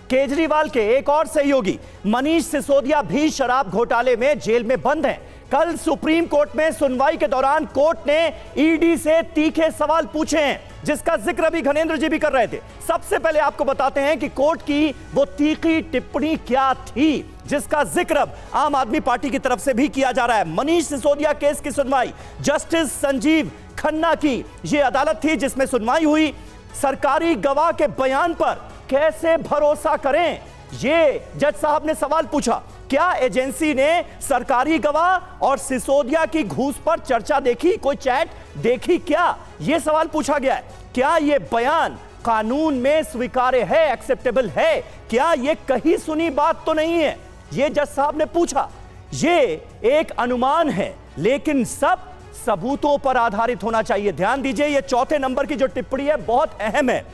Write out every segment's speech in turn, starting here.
केजरीवाल के एक और सहयोगी मनीष सिसोदिया भी शराब घोटाले में जेल में बंद हैं। कल सुप्रीम कोर्ट में सुनवाई के दौरान कोर्ट ने ईडी से तीखे सवाल पूछे हैं, जिसका जिक्र अभी घनेंद्र जी भी कर रहे थे। सबसे पहले आपको बताते हैं कि कोर्ट की वो तीखी टिप्पणी क्या थी, जिसका जिक्र अब आम आदमी पार्टी की तरफ से भी किया जा रहा है। मनीष सिसोदिया केस की सुनवाई जस्टिस संजीव खन्ना की ये अदालत थी, जिसमें सुनवाई हुई। सरकारी गवाह के बयान पर कैसे भरोसा करें, ये जज साहब ने सवाल पूछा। क्या एजेंसी ने सरकारी गवाह और सिसोदिया की घूस पर चर्चा देखी, कोई चैट देखी क्या, यह सवाल पूछा गया है। क्या यह बयान कानून में स्वीकार्य है, एक्सेप्टेबल है, क्या यह कहीं सुनी बात तो नहीं है, यह जज साहब ने पूछा। यह एक अनुमान है, लेकिन सब सबूतों पर आधारित होना चाहिए। ध्यान दीजिए, यह चौथे नंबर की जो टिप्पणी है बहुत अहम है,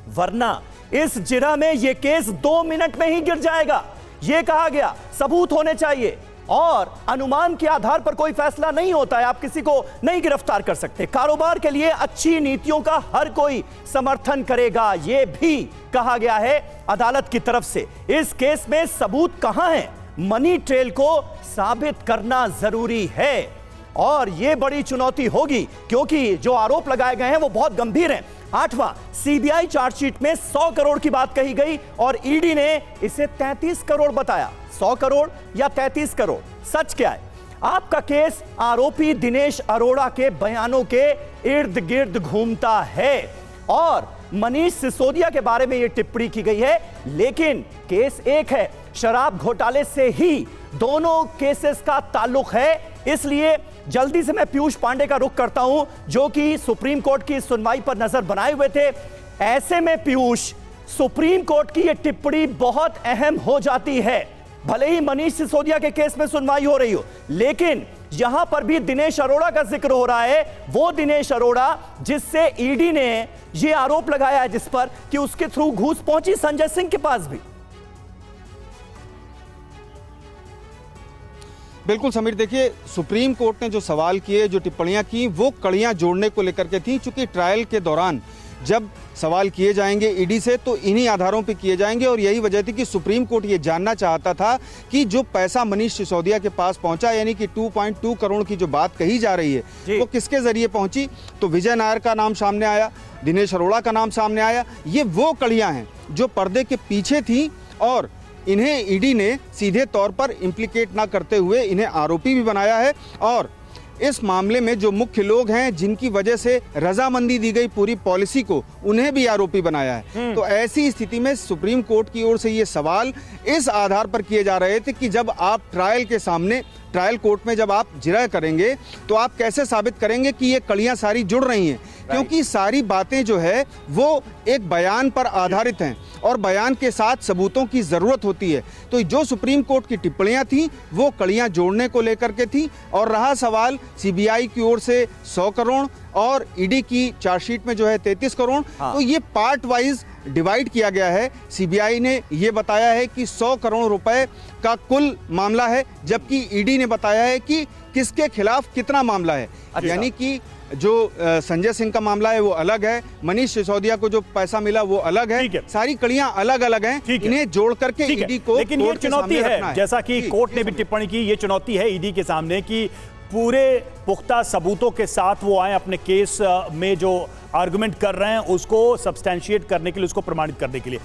वरना इस जिरह में यह केस 2 मिनट में ही गिर जाएगा। यह कहा गया सबूत होने चाहिए और अनुमान के आधार पर कोई फैसला नहीं होता है, आप किसी को नहीं गिरफ्तार कर सकते। कारोबार के लिए अच्छी नीतियों का हर कोई समर्थन करेगा, यह भी कहा गया है अदालत की तरफ से। इस केस में सबूत कहां है, मनी ट्रेल को साबित करना जरूरी है और यह बड़ी चुनौती होगी, क्योंकि जो आरोप लगाए गए हैं वो बहुत गंभीर हैं। 8वां सीबीआई चार्जशीट में 100 करोड़ की बात कही गई और ईडी ने इसे 33 करोड़ बताया। 100 करोड़ या 33 करोड़, सच क्या है? आपका केस आरोपी दिनेश अरोड़ा के बयानों के इर्द गिर्द घूमता है और मनीष सिसोदिया के बारे में यह टिप्पणी की गई है, लेकिन केस एक है। शराब घोटाले से ही दोनों केसेस का ताल्लुक है। इसलिए जल्दी से मैं पीयूष पांडे का रुख करता हूं, जो कि सुप्रीम कोर्ट की सुनवाई पर नजर बनाए हुए थे। ऐसे में पीयूष, सुप्रीम कोर्ट की यह टिप्पणी बहुत अहम हो जाती है। भले ही मनीष सिसोदिया के केस में सुनवाई हो रही हो, लेकिन यहां पर भी दिनेश अरोड़ा का जिक्र हो रहा है। वो दिनेश अरोड़ा जिससे ईडी ने यह आरोप लगाया है, जिस पर कि उसके थ्रू घूस पहुंची संजय सिंह के पास भी। बिल्कुल समीर, देखिए सुप्रीम कोर्ट ने जो सवाल किए, जो टिप्पणियां की, वो कड़ियां जोड़ने को लेकर के थी। चूंकि ट्रायल के दौरान जब सवाल किए जाएंगे ईडी से तो इन्हीं आधारों पे किए जाएंगे और यही वजह थी कि सुप्रीम कोर्ट ये जानना चाहता था कि जो पैसा मनीष सिसोदिया के पास पहुंचा, यानी कि 2.2 करोड़ की जो बात कही जा रही है, वो किसके जरिए पहुंची। तो विजय नायर का नाम सामने आया, दिनेश अरोड़ा का नाम सामने आया। ये वो कड़ियां हैं जो पर्दे के पीछे थी और इन्हें ईडी ने सीधे तौर पर इम्प्लीकेट ना करते हुए इन्हें आरोपी भी बनाया है और इस मामले में जो मुख्य लोग हैं जिनकी वजह से रजामंदी दी गई पूरी पॉलिसी को, उन्हें भी आरोपी बनाया है। तो ऐसी स्थिति में सुप्रीम कोर्ट की ओर से ये सवाल इस आधार पर किए जा रहे थे कि जब आप ट्रायल के सामने, ट्रायल कोर्ट में जब आप जिरह करेंगे तो आप कैसे साबित करेंगे कि ये कड़ियां सारी जुड़ रही हैं, क्योंकि सारी बातें जो है वो एक बयान पर आधारित हैं और बयान के साथ सबूतों की ज़रूरत होती है। तो जो सुप्रीम कोर्ट की टिप्पणियां थी वो कड़ियां जोड़ने को लेकर के थी। और रहा सवाल सीबीआई की ओर से 100 करोड़ और ईडी की चार्जशीट में जो है 33 करोड़, तो ये पार्ट वाइज डिवाइड किया गया है। सीबीआई ने ये बताया है कि 100 करोड़ रुपए का कुल मामला है, जबकि ईडी ने बताया है कि किसके खिलाफ कितना मामला है। यानी कि जो संजय सिंह का मामला है वो अलग है, मनीष सिसोदिया को जो पैसा मिला वो अलग है, सारी कड़ियां अलग अलग हैं, इन्हें जोड़ करके ईडी को, लेकिन ये चुनौती है, जैसा कि कोर्ट ने भी टिप्पणी की, ये चुनौती है ईडी के सामने कि पूरे पुख्ता सबूतों के साथ वो आए अपने केस में जो आर्गुमेंट कर रहे हैं उसको सब्सटैंशिएट करने के लिए, उसको प्रमाणित करने के लिए।